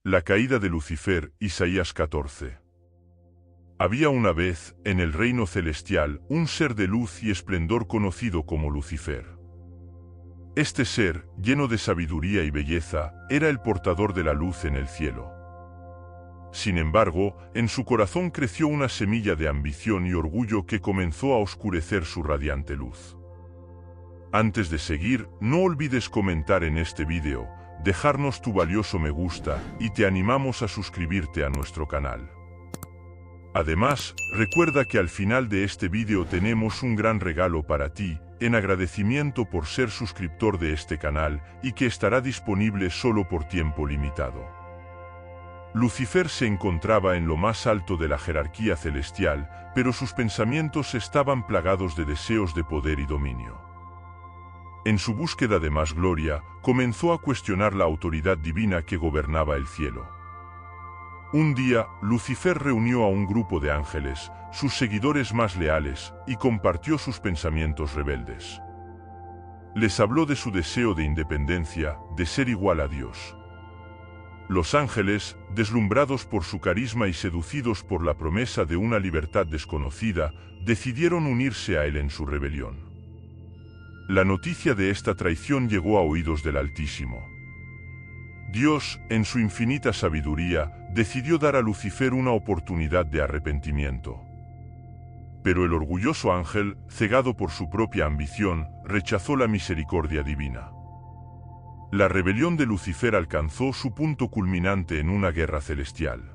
La caída de Lucifer, Isaías 14. Había una vez, en el reino celestial, un ser de luz y esplendor conocido como Lucifer. Este ser, lleno de sabiduría y belleza, era el portador de la luz en el cielo. Sin embargo, en su corazón creció una semilla de ambición y orgullo que comenzó a oscurecer su radiante luz. Antes de seguir, no olvides comentar en este vídeo, dejarnos tu valioso me gusta y te animamos a suscribirte a nuestro canal. Además, recuerda que al final de este vídeo tenemos un gran regalo para ti, en agradecimiento por ser suscriptor de este canal y que estará disponible solo por tiempo limitado. Lucifer se encontraba en lo más alto de la jerarquía celestial, pero sus pensamientos estaban plagados de deseos de poder y dominio. En su búsqueda de más gloria, comenzó a cuestionar la autoridad divina que gobernaba el cielo. Un día, Lucifer reunió a un grupo de ángeles, sus seguidores más leales, y compartió sus pensamientos rebeldes. Les habló de su deseo de independencia, de ser igual a Dios. Los ángeles, deslumbrados por su carisma y seducidos por la promesa de una libertad desconocida, decidieron unirse a él en su rebelión. La noticia de esta traición llegó a oídos del Altísimo. Dios, en su infinita sabiduría, decidió dar a Lucifer una oportunidad de arrepentimiento. Pero el orgulloso ángel, cegado por su propia ambición, rechazó la misericordia divina. La rebelión de Lucifer alcanzó su punto culminante en una guerra celestial.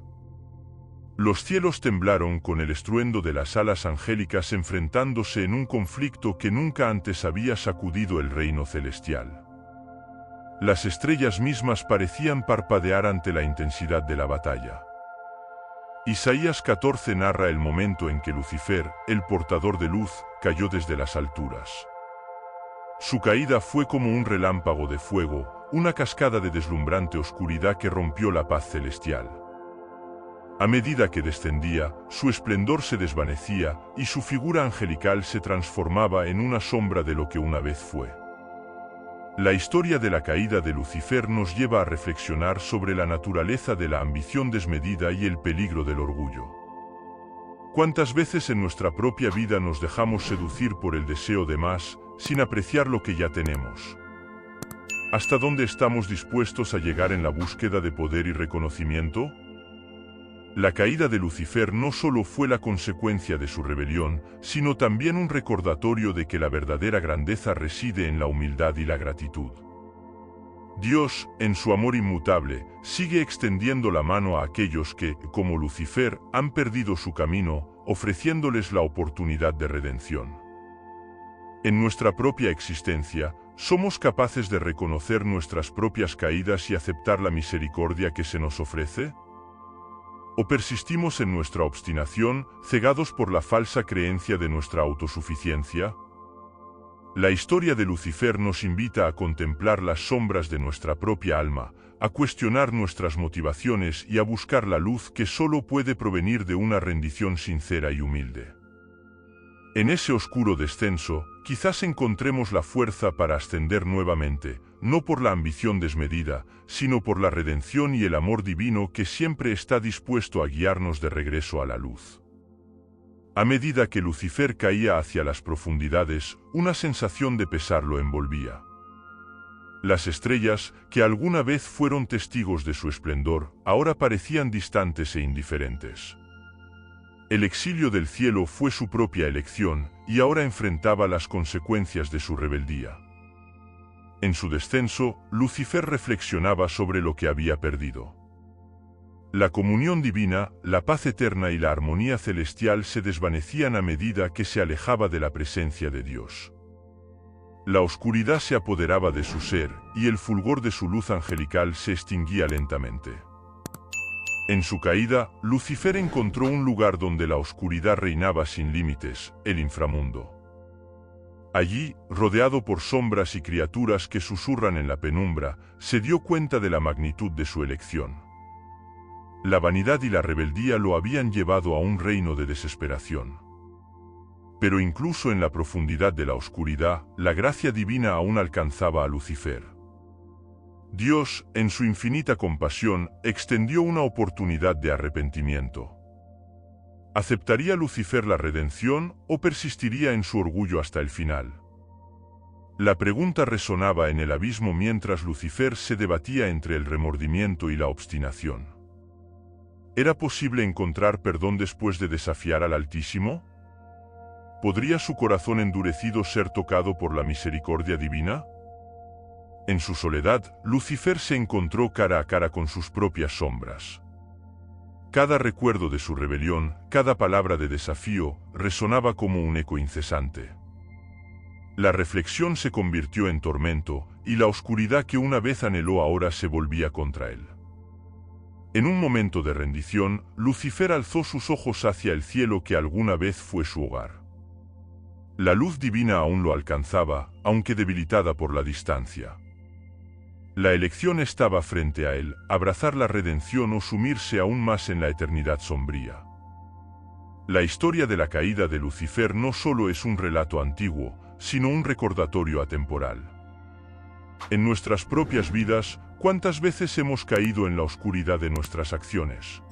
Los cielos temblaron con el estruendo de las alas angélicas enfrentándose en un conflicto que nunca antes había sacudido el reino celestial. Las estrellas mismas parecían parpadear ante la intensidad de la batalla. Isaías 14 narra el momento en que Lucifer, el portador de luz, cayó desde las alturas. Su caída fue como un relámpago de fuego, una cascada de deslumbrante oscuridad que rompió la paz celestial. A medida que descendía, su esplendor se desvanecía y su figura angelical se transformaba en una sombra de lo que una vez fue. La historia de la caída de Lucifer nos lleva a reflexionar sobre la naturaleza de la ambición desmedida y el peligro del orgullo. ¿Cuántas veces en nuestra propia vida nos dejamos seducir por el deseo de más, sin apreciar lo que ya tenemos? ¿Hasta dónde estamos dispuestos a llegar en la búsqueda de poder y reconocimiento? La caída de Lucifer no solo fue la consecuencia de su rebelión, sino también un recordatorio de que la verdadera grandeza reside en la humildad y la gratitud. Dios, en su amor inmutable, sigue extendiendo la mano a aquellos que, como Lucifer, han perdido su camino, ofreciéndoles la oportunidad de redención. En nuestra propia existencia, ¿somos capaces de reconocer nuestras propias caídas y aceptar la misericordia que se nos ofrece? ¿O persistimos en nuestra obstinación, cegados por la falsa creencia de nuestra autosuficiencia? La historia de Lucifer nos invita a contemplar las sombras de nuestra propia alma, a cuestionar nuestras motivaciones y a buscar la luz que solo puede provenir de una rendición sincera y humilde. En ese oscuro descenso, quizás encontremos la fuerza para ascender nuevamente, no por la ambición desmedida, sino por la redención y el amor divino que siempre está dispuesto a guiarnos de regreso a la luz. A medida que Lucifer caía hacia las profundidades, una sensación de pesar lo envolvía. Las estrellas, que alguna vez fueron testigos de su esplendor, ahora parecían distantes e indiferentes. El exilio del cielo fue su propia elección, y ahora enfrentaba las consecuencias de su rebeldía. En su descenso, Lucifer reflexionaba sobre lo que había perdido. La comunión divina, la paz eterna y la armonía celestial se desvanecían a medida que se alejaba de la presencia de Dios. La oscuridad se apoderaba de su ser, y el fulgor de su luz angelical se extinguía lentamente. En su caída, Lucifer encontró un lugar donde la oscuridad reinaba sin límites, el inframundo. Allí, rodeado por sombras y criaturas que susurran en la penumbra, se dio cuenta de la magnitud de su elección. La vanidad y la rebeldía lo habían llevado a un reino de desesperación. Pero incluso en la profundidad de la oscuridad, la gracia divina aún alcanzaba a Lucifer. Dios, en su infinita compasión, extendió una oportunidad de arrepentimiento. ¿Aceptaría Lucifer la redención o persistiría en su orgullo hasta el final? La pregunta resonaba en el abismo mientras Lucifer se debatía entre el remordimiento y la obstinación. ¿Era posible encontrar perdón después de desafiar al Altísimo? ¿Podría su corazón endurecido ser tocado por la misericordia divina? En su soledad, Lucifer se encontró cara a cara con sus propias sombras. Cada recuerdo de su rebelión, cada palabra de desafío, resonaba como un eco incesante. La reflexión se convirtió en tormento, y la oscuridad que una vez anheló ahora se volvía contra él. En un momento de rendición, Lucifer alzó sus ojos hacia el cielo que alguna vez fue su hogar. La luz divina aún lo alcanzaba, aunque debilitada por la distancia. La elección estaba frente a él, abrazar la redención o sumirse aún más en la eternidad sombría. La historia de la caída de Lucifer no solo es un relato antiguo, sino un recordatorio atemporal. En nuestras propias vidas, ¿cuántas veces hemos caído en la oscuridad de nuestras acciones?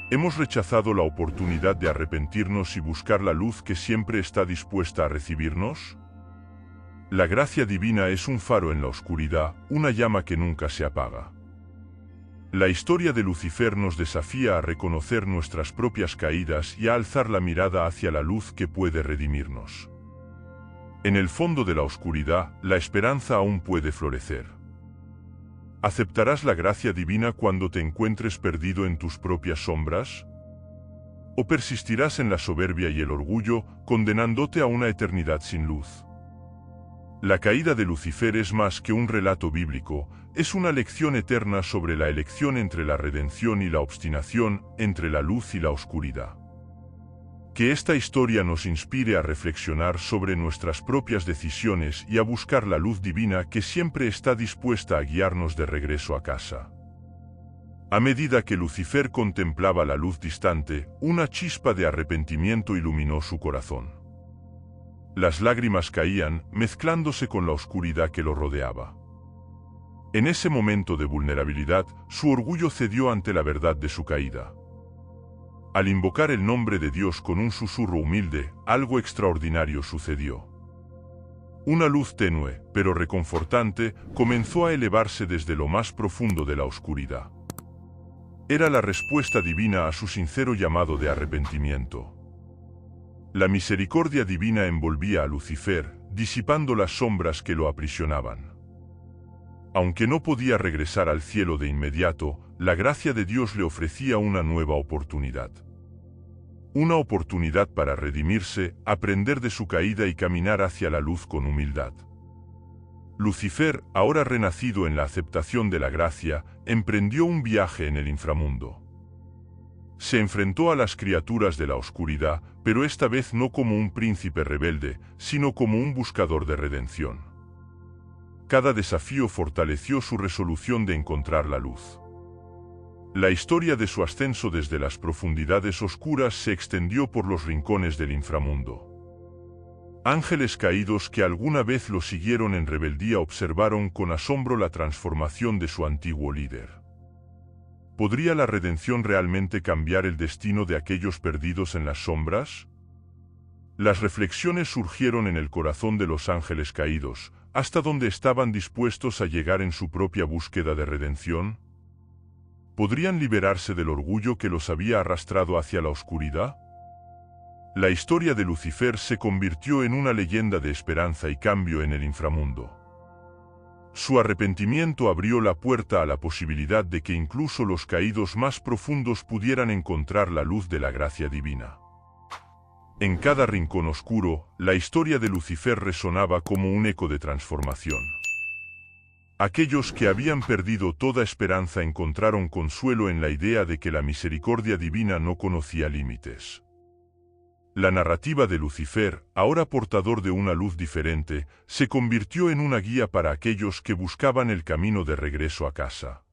¿Hemos rechazado la oportunidad de arrepentirnos y buscar la luz que siempre está dispuesta a recibirnos? La gracia divina es un faro en la oscuridad, una llama que nunca se apaga. La historia de Lucifer nos desafía a reconocer nuestras propias caídas y a alzar la mirada hacia la luz que puede redimirnos. En el fondo de la oscuridad, la esperanza aún puede florecer. ¿Aceptarás la gracia divina cuando te encuentres perdido en tus propias sombras? ¿O persistirás en la soberbia y el orgullo, condenándote a una eternidad sin luz? La caída de Lucifer es más que un relato bíblico, es una lección eterna sobre la elección entre la redención y la obstinación, entre la luz y la oscuridad. Que esta historia nos inspire a reflexionar sobre nuestras propias decisiones y a buscar la luz divina que siempre está dispuesta a guiarnos de regreso a casa. A medida que Lucifer contemplaba la luz distante, una chispa de arrepentimiento iluminó su corazón. Las lágrimas caían, mezclándose con la oscuridad que lo rodeaba. En ese momento de vulnerabilidad, su orgullo cedió ante la verdad de su caída. Al invocar el nombre de Dios con un susurro humilde, algo extraordinario sucedió. Una luz tenue, pero reconfortante, comenzó a elevarse desde lo más profundo de la oscuridad. Era la respuesta divina a su sincero llamado de arrepentimiento. La misericordia divina envolvía a Lucifer, disipando las sombras que lo aprisionaban. Aunque no podía regresar al cielo de inmediato, la gracia de Dios le ofrecía una nueva oportunidad. Una oportunidad para redimirse, aprender de su caída y caminar hacia la luz con humildad. Lucifer, ahora renacido en la aceptación de la gracia, emprendió un viaje en el inframundo. Se enfrentó a las criaturas de la oscuridad, pero esta vez no como un príncipe rebelde, sino como un buscador de redención. Cada desafío fortaleció su resolución de encontrar la luz. La historia de su ascenso desde las profundidades oscuras se extendió por los rincones del inframundo. Ángeles caídos que alguna vez lo siguieron en rebeldía observaron con asombro la transformación de su antiguo líder. ¿Podría la redención realmente cambiar el destino de aquellos perdidos en las sombras? Las reflexiones surgieron en el corazón de los ángeles caídos, hasta donde estaban dispuestos a llegar en su propia búsqueda de redención. ¿Podrían liberarse del orgullo que los había arrastrado hacia la oscuridad? La historia de Lucifer se convirtió en una leyenda de esperanza y cambio en el inframundo. Su arrepentimiento abrió la puerta a la posibilidad de que incluso los caídos más profundos pudieran encontrar la luz de la gracia divina. En cada rincón oscuro, la historia de Lucifer resonaba como un eco de transformación. Aquellos que habían perdido toda esperanza encontraron consuelo en la idea de que la misericordia divina no conocía límites. La narrativa de Lucifer, ahora portador de una luz diferente, se convirtió en una guía para aquellos que buscaban el camino de regreso a casa.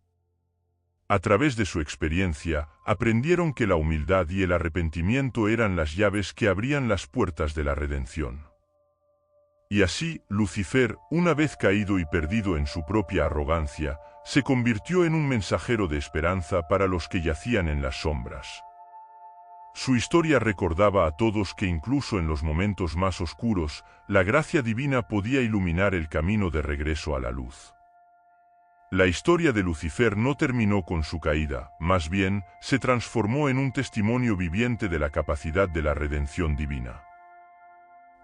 A través de su experiencia, aprendieron que la humildad y el arrepentimiento eran las llaves que abrían las puertas de la redención. Y así, Lucifer, una vez caído y perdido en su propia arrogancia, se convirtió en un mensajero de esperanza para los que yacían en las sombras. Su historia recordaba a todos que incluso en los momentos más oscuros, la gracia divina podía iluminar el camino de regreso a la luz. La historia de Lucifer no terminó con su caída, más bien, se transformó en un testimonio viviente de la capacidad de la redención divina.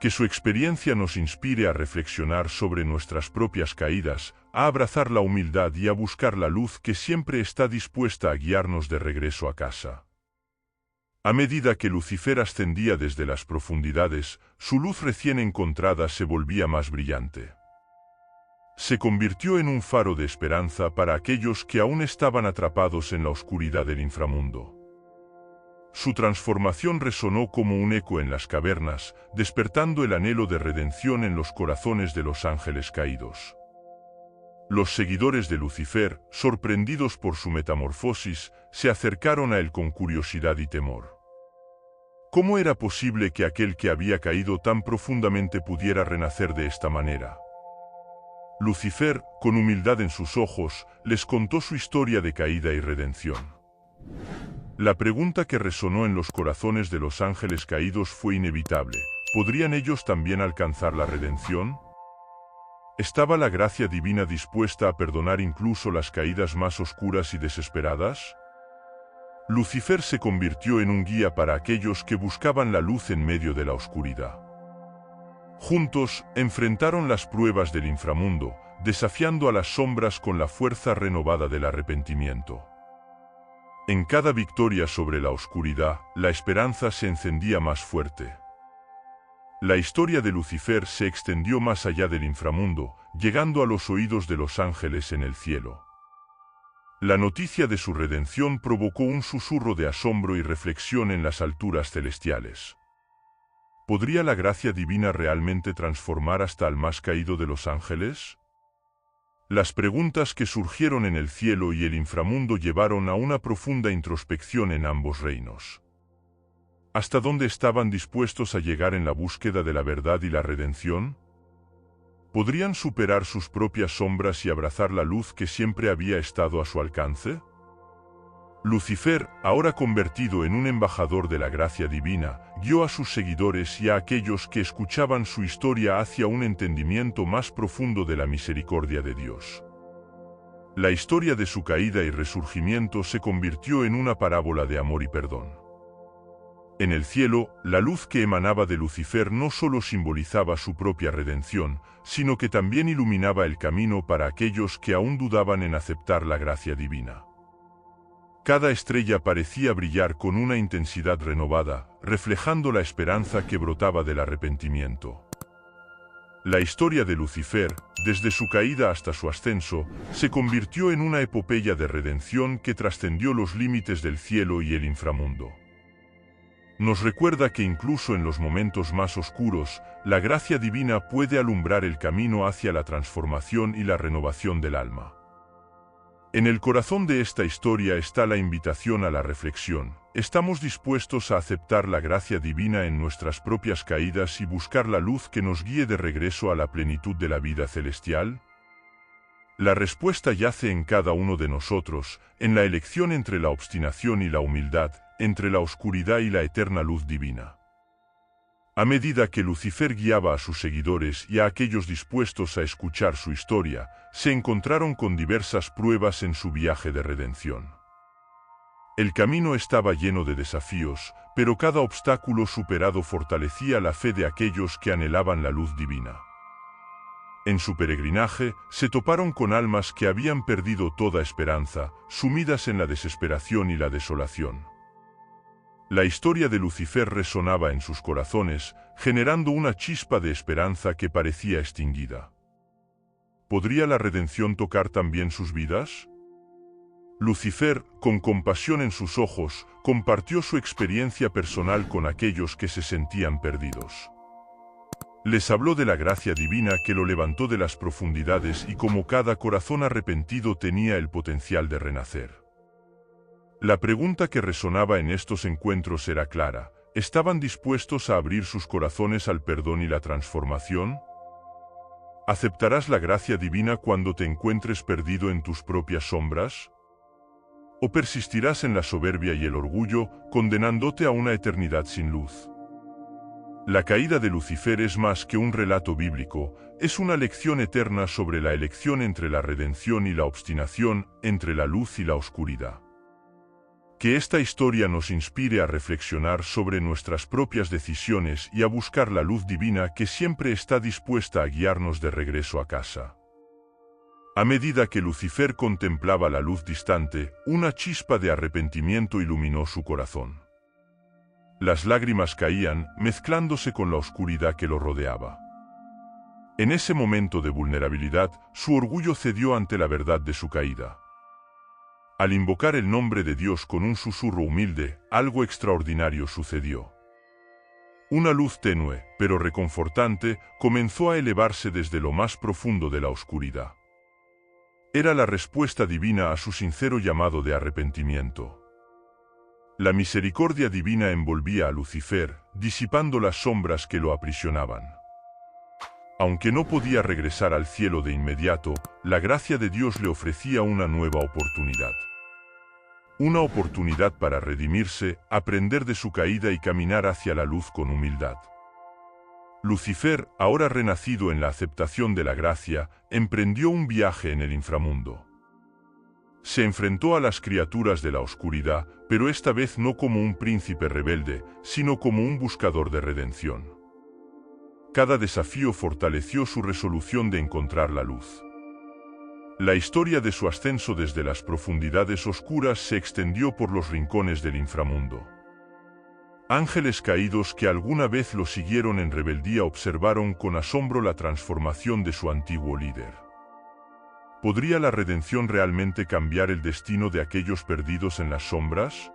Que su experiencia nos inspire a reflexionar sobre nuestras propias caídas, a abrazar la humildad y a buscar la luz que siempre está dispuesta a guiarnos de regreso a casa. A medida que Lucifer ascendía desde las profundidades, su luz recién encontrada se volvía más brillante. Se convirtió en un faro de esperanza para aquellos que aún estaban atrapados en la oscuridad del inframundo. Su transformación resonó como un eco en las cavernas, despertando el anhelo de redención en los corazones de los ángeles caídos. Los seguidores de Lucifer, sorprendidos por su metamorfosis, se acercaron a él con curiosidad y temor. ¿Cómo era posible que aquel que había caído tan profundamente pudiera renacer de esta manera? Lucifer, con humildad en sus ojos, les contó su historia de caída y redención. La pregunta que resonó en los corazones de los ángeles caídos fue inevitable: ¿podrían ellos también alcanzar la redención? ¿Estaba la gracia divina dispuesta a perdonar incluso las caídas más oscuras y desesperadas? Lucifer se convirtió en un guía para aquellos que buscaban la luz en medio de la oscuridad. Juntos, enfrentaron las pruebas del inframundo, desafiando a las sombras con la fuerza renovada del arrepentimiento. En cada victoria sobre la oscuridad, la esperanza se encendía más fuerte. La historia de Lucifer se extendió más allá del inframundo, llegando a los oídos de los ángeles en el cielo. La noticia de su redención provocó un susurro de asombro y reflexión en las alturas celestiales. ¿Podría la gracia divina realmente transformar hasta al más caído de los ángeles? Las preguntas que surgieron en el cielo y el inframundo llevaron a una profunda introspección en ambos reinos. ¿Hasta dónde estaban dispuestos a llegar en la búsqueda de la verdad y la redención? ¿Podrían superar sus propias sombras y abrazar la luz que siempre había estado a su alcance? Lucifer, ahora convertido en un embajador de la gracia divina, guió a sus seguidores y a aquellos que escuchaban su historia hacia un entendimiento más profundo de la misericordia de Dios. La historia de su caída y resurgimiento se convirtió en una parábola de amor y perdón. En el cielo, la luz que emanaba de Lucifer no solo simbolizaba su propia redención, sino que también iluminaba el camino para aquellos que aún dudaban en aceptar la gracia divina. Cada estrella parecía brillar con una intensidad renovada, reflejando la esperanza que brotaba del arrepentimiento. La historia de Lucifer, desde su caída hasta su ascenso, se convirtió en una epopeya de redención que trascendió los límites del cielo y el inframundo. Nos recuerda que incluso en los momentos más oscuros, la gracia divina puede alumbrar el camino hacia la transformación y la renovación del alma. En el corazón de esta historia está la invitación a la reflexión. ¿Estamos dispuestos a aceptar la gracia divina en nuestras propias caídas y buscar la luz que nos guíe de regreso a la plenitud de la vida celestial? La respuesta yace en cada uno de nosotros, en la elección entre la obstinación y la humildad, entre la oscuridad y la eterna luz divina. A medida que Lucifer guiaba a sus seguidores y a aquellos dispuestos a escuchar su historia, se encontraron con diversas pruebas en su viaje de redención. El camino estaba lleno de desafíos, pero cada obstáculo superado fortalecía la fe de aquellos que anhelaban la luz divina. En su peregrinaje, se toparon con almas que habían perdido toda esperanza, sumidas en la desesperación y la desolación. La historia de Lucifer resonaba en sus corazones, generando una chispa de esperanza que parecía extinguida. ¿Podría la redención tocar también sus vidas? Lucifer, con compasión en sus ojos, compartió su experiencia personal con aquellos que se sentían perdidos. Les habló de la gracia divina que lo levantó de las profundidades y cómo cada corazón arrepentido tenía el potencial de renacer. La pregunta que resonaba en estos encuentros era clara: ¿estaban dispuestos a abrir sus corazones al perdón y la transformación? ¿Aceptarás la gracia divina cuando te encuentres perdido en tus propias sombras? ¿O persistirás en la soberbia y el orgullo, condenándote a una eternidad sin luz? La caída de Lucifer es más que un relato bíblico, es una lección eterna sobre la elección entre la redención y la obstinación, entre la luz y la oscuridad. Que esta historia nos inspire a reflexionar sobre nuestras propias decisiones y a buscar la luz divina que siempre está dispuesta a guiarnos de regreso a casa. A medida que Lucifer contemplaba la luz distante, una chispa de arrepentimiento iluminó su corazón. Las lágrimas caían, mezclándose con la oscuridad que lo rodeaba. En ese momento de vulnerabilidad, su orgullo cedió ante la verdad de su caída. Al invocar el nombre de Dios con un susurro humilde, algo extraordinario sucedió. Una luz tenue, pero reconfortante, comenzó a elevarse desde lo más profundo de la oscuridad. Era la respuesta divina a su sincero llamado de arrepentimiento. La misericordia divina envolvía a Lucifer, disipando las sombras que lo aprisionaban. Aunque no podía regresar al cielo de inmediato, la gracia de Dios le ofrecía una nueva oportunidad. Una oportunidad para redimirse, aprender de su caída y caminar hacia la luz con humildad. Lucifer, ahora renacido en la aceptación de la gracia, emprendió un viaje en el inframundo. Se enfrentó a las criaturas de la oscuridad, pero esta vez no como un príncipe rebelde, sino como un buscador de redención. Cada desafío fortaleció su resolución de encontrar la luz. La historia de su ascenso desde las profundidades oscuras se extendió por los rincones del inframundo. Ángeles caídos que alguna vez lo siguieron en rebeldía observaron con asombro la transformación de su antiguo líder. ¿Podría la redención realmente cambiar el destino de aquellos perdidos en las sombras?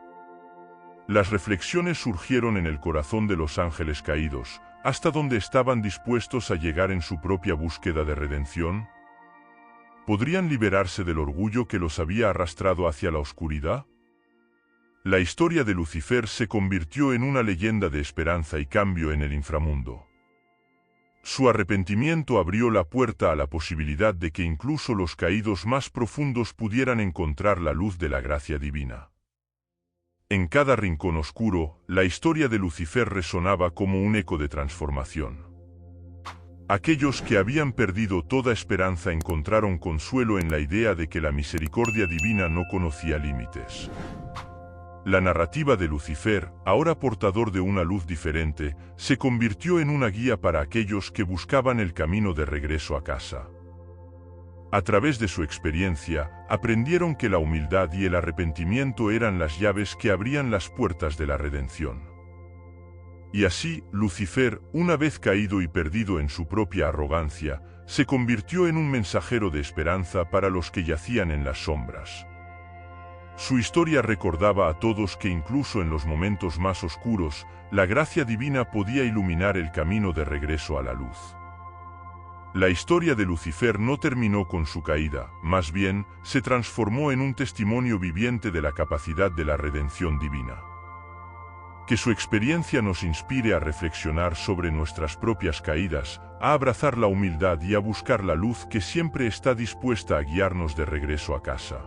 Las reflexiones surgieron en el corazón de los ángeles caídos, hasta donde estaban dispuestos a llegar en su propia búsqueda de redención. ¿Podrían liberarse del orgullo que los había arrastrado hacia la oscuridad? La historia de Lucifer se convirtió en una leyenda de esperanza y cambio en el inframundo. Su arrepentimiento abrió la puerta a la posibilidad de que incluso los caídos más profundos pudieran encontrar la luz de la gracia divina. En cada rincón oscuro, la historia de Lucifer resonaba como un eco de transformación. Aquellos que habían perdido toda esperanza encontraron consuelo en la idea de que la misericordia divina no conocía límites. La narrativa de Lucifer, ahora portador de una luz diferente, se convirtió en una guía para aquellos que buscaban el camino de regreso a casa. A través de su experiencia, aprendieron que la humildad y el arrepentimiento eran las llaves que abrían las puertas de la redención. Y así, Lucifer, una vez caído y perdido en su propia arrogancia, se convirtió en un mensajero de esperanza para los que yacían en las sombras. Su historia recordaba a todos que incluso en los momentos más oscuros, la gracia divina podía iluminar el camino de regreso a la luz. La historia de Lucifer no terminó con su caída, más bien, se transformó en un testimonio viviente de la capacidad de la redención divina. Que su experiencia nos inspire a reflexionar sobre nuestras propias caídas, a abrazar la humildad y a buscar la luz que siempre está dispuesta a guiarnos de regreso a casa.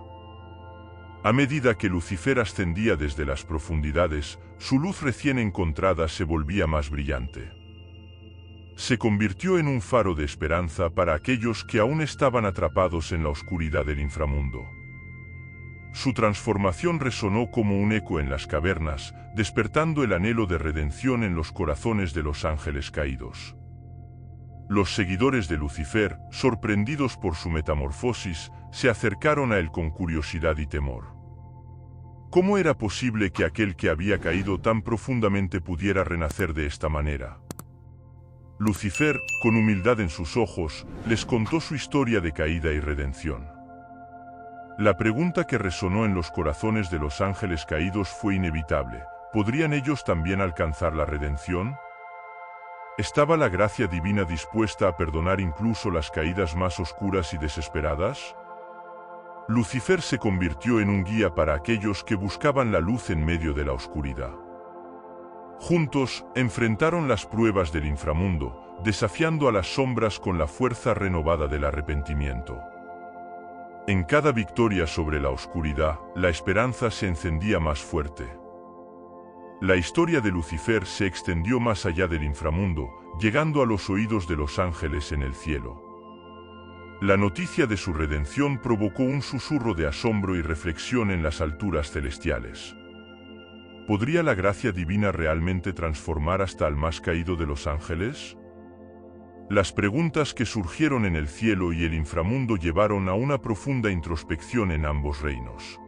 A medida que Lucifer ascendía desde las profundidades, su luz recién encontrada se volvía más brillante. Se convirtió en un faro de esperanza para aquellos que aún estaban atrapados en la oscuridad del inframundo. Su transformación resonó como un eco en las cavernas, despertando el anhelo de redención en los corazones de los ángeles caídos. Los seguidores de Lucifer, sorprendidos por su metamorfosis, se acercaron a él con curiosidad y temor. ¿Cómo era posible que aquel que había caído tan profundamente pudiera renacer de esta manera? Lucifer, con humildad en sus ojos, les contó su historia de caída y redención. La pregunta que resonó en los corazones de los ángeles caídos fue inevitable: ¿podrían ellos también alcanzar la redención? ¿Estaba la gracia divina dispuesta a perdonar incluso las caídas más oscuras y desesperadas? Lucifer se convirtió en un guía para aquellos que buscaban la luz en medio de la oscuridad. Juntos, enfrentaron las pruebas del inframundo, desafiando a las sombras con la fuerza renovada del arrepentimiento. En cada victoria sobre la oscuridad, la esperanza se encendía más fuerte. La historia de Lucifer se extendió más allá del inframundo, llegando a los oídos de los ángeles en el cielo. La noticia de su redención provocó un susurro de asombro y reflexión en las alturas celestiales. ¿Podría la gracia divina realmente transformar hasta al más caído de los ángeles? Las preguntas que surgieron en el cielo y el inframundo llevaron a una profunda introspección en ambos reinos.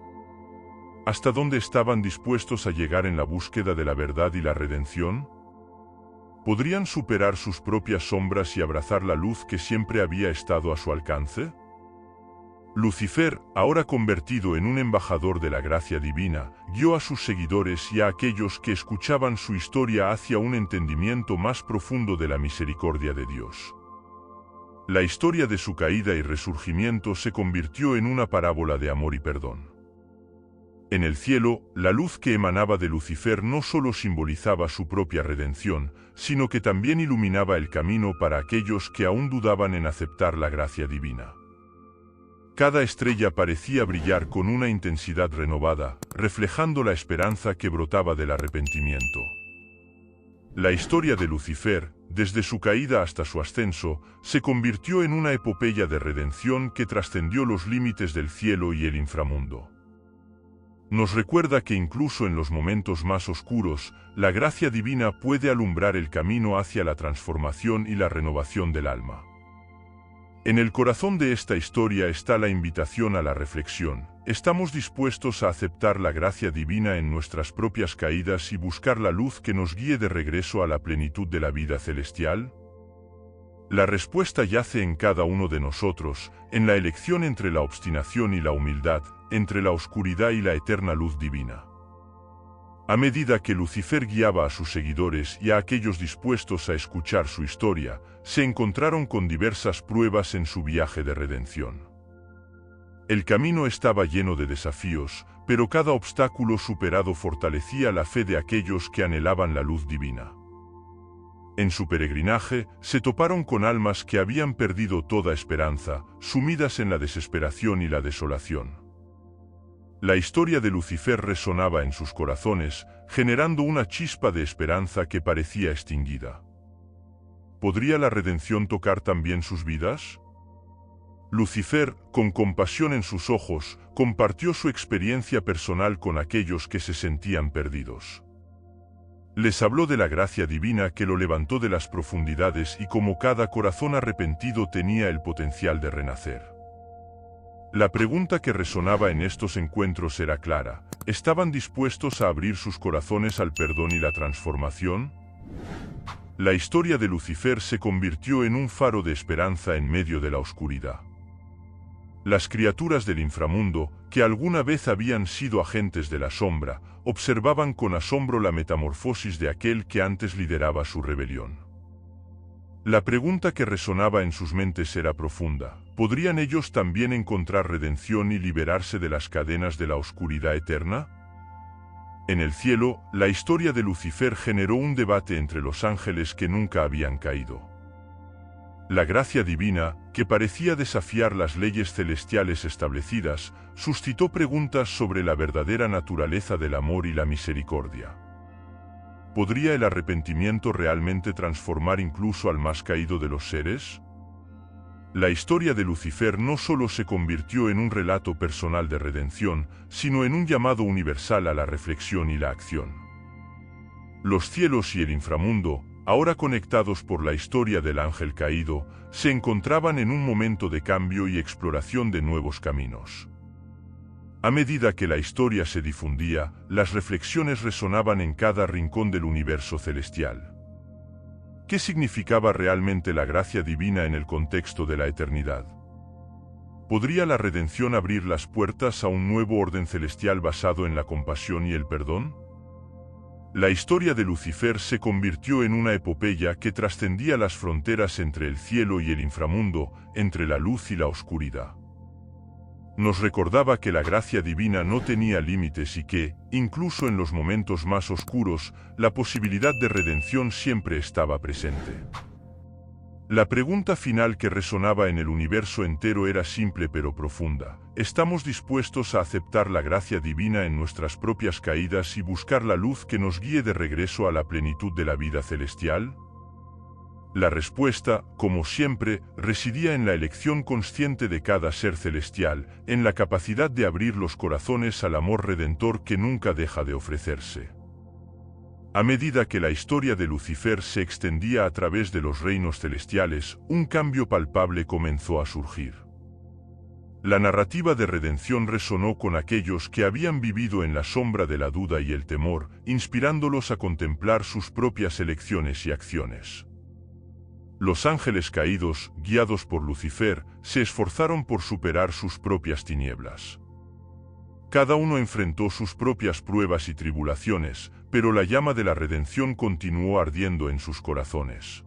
¿Hasta dónde estaban dispuestos a llegar en la búsqueda de la verdad y la redención? ¿Podrían superar sus propias sombras y abrazar la luz que siempre había estado a su alcance? Lucifer, ahora convertido en un embajador de la gracia divina, guió a sus seguidores y a aquellos que escuchaban su historia hacia un entendimiento más profundo de la misericordia de Dios. La historia de su caída y resurgimiento se convirtió en una parábola de amor y perdón. En el cielo, la luz que emanaba de Lucifer no solo simbolizaba su propia redención, sino que también iluminaba el camino para aquellos que aún dudaban en aceptar la gracia divina. Cada estrella parecía brillar con una intensidad renovada, reflejando la esperanza que brotaba del arrepentimiento. La historia de Lucifer, desde su caída hasta su ascenso, se convirtió en una epopeya de redención que trascendió los límites del cielo y el inframundo. Nos recuerda que incluso en los momentos más oscuros, la gracia divina puede alumbrar el camino hacia la transformación y la renovación del alma. En el corazón de esta historia está la invitación a la reflexión. ¿Estamos dispuestos a aceptar la gracia divina en nuestras propias caídas y buscar la luz que nos guíe de regreso a la plenitud de la vida celestial? La respuesta yace en cada uno de nosotros, en la elección entre la obstinación y la humildad, entre la oscuridad y la eterna luz divina. A medida que Lucifer guiaba a sus seguidores y a aquellos dispuestos a escuchar su historia, se encontraron con diversas pruebas en su viaje de redención. El camino estaba lleno de desafíos, pero cada obstáculo superado fortalecía la fe de aquellos que anhelaban la luz divina. En su peregrinaje, se toparon con almas que habían perdido toda esperanza, sumidas en la desesperación y la desolación. La historia de Lucifer resonaba en sus corazones, generando una chispa de esperanza que parecía extinguida. ¿Podría la redención tocar también sus vidas? Lucifer, con compasión en sus ojos, compartió su experiencia personal con aquellos que se sentían perdidos. Les habló de la gracia divina que lo levantó de las profundidades y cómo cada corazón arrepentido tenía el potencial de renacer. La pregunta que resonaba en estos encuentros era clara: ¿estaban dispuestos a abrir sus corazones al perdón y la transformación? La historia de Lucifer se convirtió en un faro de esperanza en medio de la oscuridad. Las criaturas del inframundo, que alguna vez habían sido agentes de la sombra, observaban con asombro la metamorfosis de aquel que antes lideraba su rebelión. La pregunta que resonaba en sus mentes era profunda: ¿podrían ellos también encontrar redención y liberarse de las cadenas de la oscuridad eterna? En el cielo, la historia de Lucifer generó un debate entre los ángeles que nunca habían caído. La gracia divina, que parecía desafiar las leyes celestiales establecidas, suscitó preguntas sobre la verdadera naturaleza del amor y la misericordia. ¿Podría el arrepentimiento realmente transformar incluso al más caído de los seres? La historia de Lucifer no solo se convirtió en un relato personal de redención, sino en un llamado universal a la reflexión y la acción. Los cielos y el inframundo, ahora conectados por la historia del ángel caído, se encontraban en un momento de cambio y exploración de nuevos caminos. A medida que la historia se difundía, las reflexiones resonaban en cada rincón del universo celestial. ¿Qué significaba realmente la gracia divina en el contexto de la eternidad? ¿Podría la redención abrir las puertas a un nuevo orden celestial basado en la compasión y el perdón? La historia de Lucifer se convirtió en una epopeya que trascendía las fronteras entre el cielo y el inframundo, entre la luz y la oscuridad. Nos recordaba que la gracia divina no tenía límites y que, incluso en los momentos más oscuros, la posibilidad de redención siempre estaba presente. La pregunta final que resonaba en el universo entero era simple pero profunda. ¿Estamos dispuestos a aceptar la gracia divina en nuestras propias caídas y buscar la luz que nos guíe de regreso a la plenitud de la vida celestial? La respuesta, como siempre, residía en la elección consciente de cada ser celestial, en la capacidad de abrir los corazones al amor redentor que nunca deja de ofrecerse. A medida que la historia de Lucifer se extendía a través de los reinos celestiales, un cambio palpable comenzó a surgir. La narrativa de redención resonó con aquellos que habían vivido en la sombra de la duda y el temor, inspirándolos a contemplar sus propias elecciones y acciones. Los ángeles caídos, guiados por Lucifer, se esforzaron por superar sus propias tinieblas. Cada uno enfrentó sus propias pruebas y tribulaciones, pero la llama de la redención continuó ardiendo en sus corazones.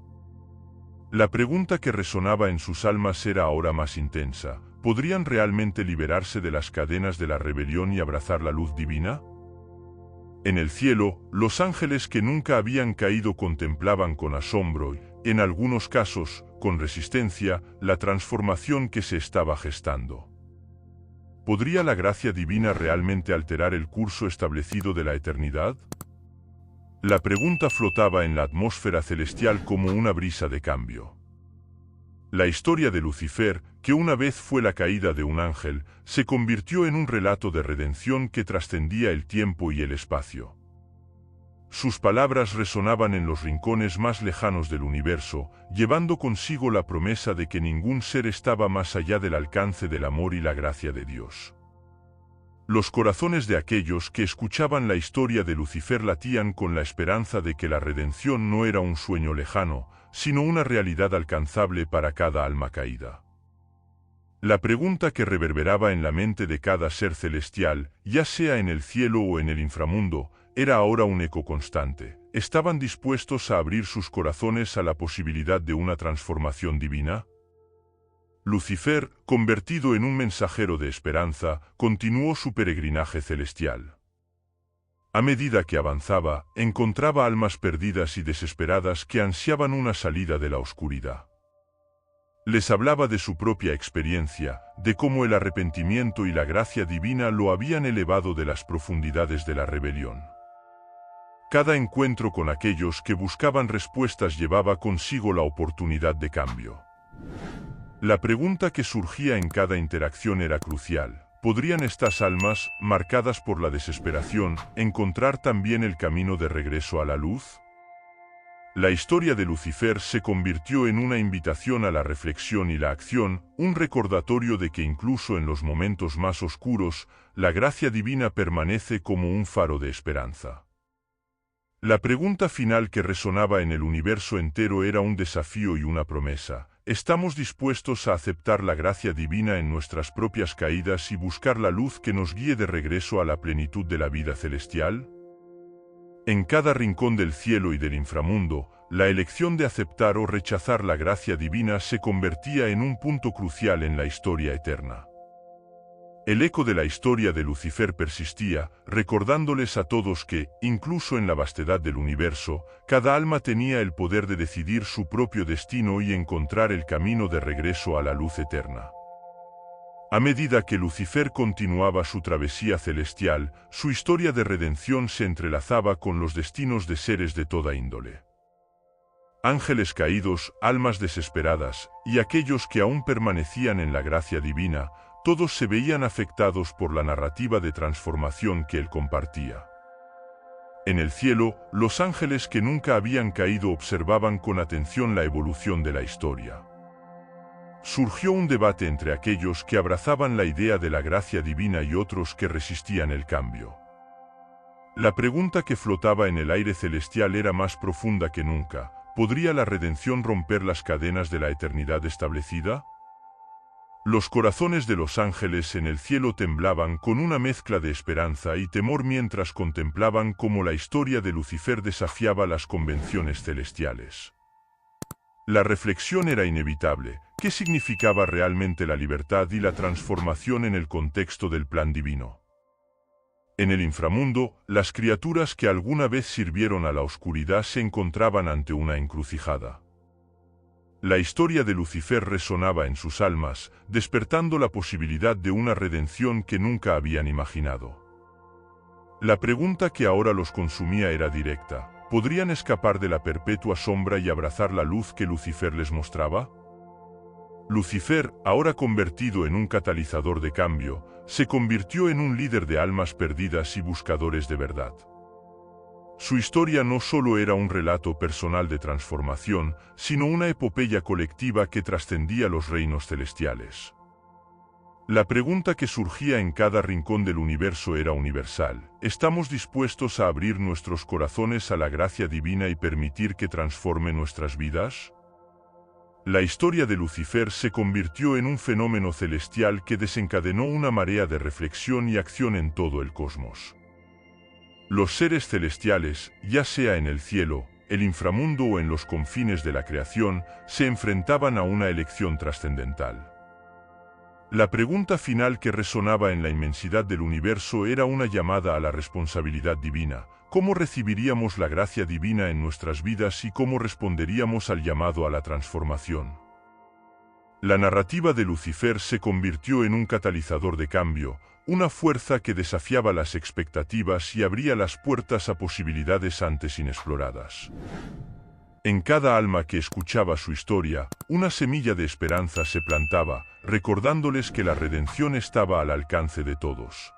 La pregunta que resonaba en sus almas era ahora más intensa: ¿podrían realmente liberarse de las cadenas de la rebelión y abrazar la luz divina? En el cielo, los ángeles que nunca habían caído contemplaban con asombro y, en algunos casos, con resistencia, la transformación que se estaba gestando. ¿Podría la gracia divina realmente alterar el curso establecido de la eternidad? La pregunta flotaba en la atmósfera celestial como una brisa de cambio. La historia de Lucifer, que una vez fue la caída de un ángel, se convirtió en un relato de redención que trascendía el tiempo y el espacio. Sus palabras resonaban en los rincones más lejanos del universo, llevando consigo la promesa de que ningún ser estaba más allá del alcance del amor y la gracia de Dios. Los corazones de aquellos que escuchaban la historia de Lucifer latían con la esperanza de que la redención no era un sueño lejano, sino una realidad alcanzable para cada alma caída. La pregunta que reverberaba en la mente de cada ser celestial, ya sea en el cielo o en el inframundo, era ahora un eco constante. ¿Estaban dispuestos a abrir sus corazones a la posibilidad de una transformación divina? Lucifer, convertido en un mensajero de esperanza, continuó su peregrinaje celestial. A medida que avanzaba, encontraba almas perdidas y desesperadas que ansiaban una salida de la oscuridad. Les hablaba de su propia experiencia, de cómo el arrepentimiento y la gracia divina lo habían elevado de las profundidades de la rebelión. Cada encuentro con aquellos que buscaban respuestas llevaba consigo la oportunidad de cambio. La pregunta que surgía en cada interacción era crucial: ¿podrían estas almas, marcadas por la desesperación, encontrar también el camino de regreso a la luz? La historia de Lucifer se convirtió en una invitación a la reflexión y la acción, un recordatorio de que incluso en los momentos más oscuros, la gracia divina permanece como un faro de esperanza. La pregunta final que resonaba en el universo entero era un desafío y una promesa: ¿estamos dispuestos a aceptar la gracia divina en nuestras propias caídas y buscar la luz que nos guíe de regreso a la plenitud de la vida celestial? En cada rincón del cielo y del inframundo, la elección de aceptar o rechazar la gracia divina se convertía en un punto crucial en la historia eterna. El eco de la historia de Lucifer persistía, recordándoles a todos que, incluso en la vastedad del universo, cada alma tenía el poder de decidir su propio destino y encontrar el camino de regreso a la luz eterna. A medida que Lucifer continuaba su travesía celestial, su historia de redención se entrelazaba con los destinos de seres de toda índole. Ángeles caídos, almas desesperadas, y aquellos que aún permanecían en la gracia divina, todos se veían afectados por la narrativa de transformación que él compartía. En el cielo, los ángeles que nunca habían caído observaban con atención la evolución de la historia. Surgió un debate entre aquellos que abrazaban la idea de la gracia divina y otros que resistían el cambio. La pregunta que flotaba en el aire celestial era más profunda que nunca: ¿podría la redención romper las cadenas de la eternidad establecida? Los corazones de los ángeles en el cielo temblaban con una mezcla de esperanza y temor mientras contemplaban cómo la historia de Lucifer desafiaba las convenciones celestiales. La reflexión era inevitable: ¿qué significaba realmente la libertad y la transformación en el contexto del plan divino? En el inframundo, las criaturas que alguna vez sirvieron a la oscuridad se encontraban ante una encrucijada. La historia de Lucifer resonaba en sus almas, despertando la posibilidad de una redención que nunca habían imaginado. La pregunta que ahora los consumía era directa: ¿podrían escapar de la perpetua sombra y abrazar la luz que Lucifer les mostraba? Lucifer, ahora convertido en un catalizador de cambio, se convirtió en un líder de almas perdidas y buscadores de verdad. Su historia no solo era un relato personal de transformación, sino una epopeya colectiva que trascendía los reinos celestiales. La pregunta que surgía en cada rincón del universo era universal: ¿estamos dispuestos a abrir nuestros corazones a la gracia divina y permitir que transforme nuestras vidas? La historia de Lucifer se convirtió en un fenómeno celestial que desencadenó una marea de reflexión y acción en todo el cosmos. Los seres celestiales, ya sea en el cielo, el inframundo o en los confines de la creación, se enfrentaban a una elección trascendental. La pregunta final que resonaba en la inmensidad del universo era una llamada a la responsabilidad divina: ¿cómo recibiríamos la gracia divina en nuestras vidas y cómo responderíamos al llamado a la transformación? La narrativa de Lucifer se convirtió en un catalizador de cambio, una fuerza que desafiaba las expectativas y abría las puertas a posibilidades antes inexploradas. En cada alma que escuchaba su historia, una semilla de esperanza se plantaba, recordándoles que la redención estaba al alcance de todos.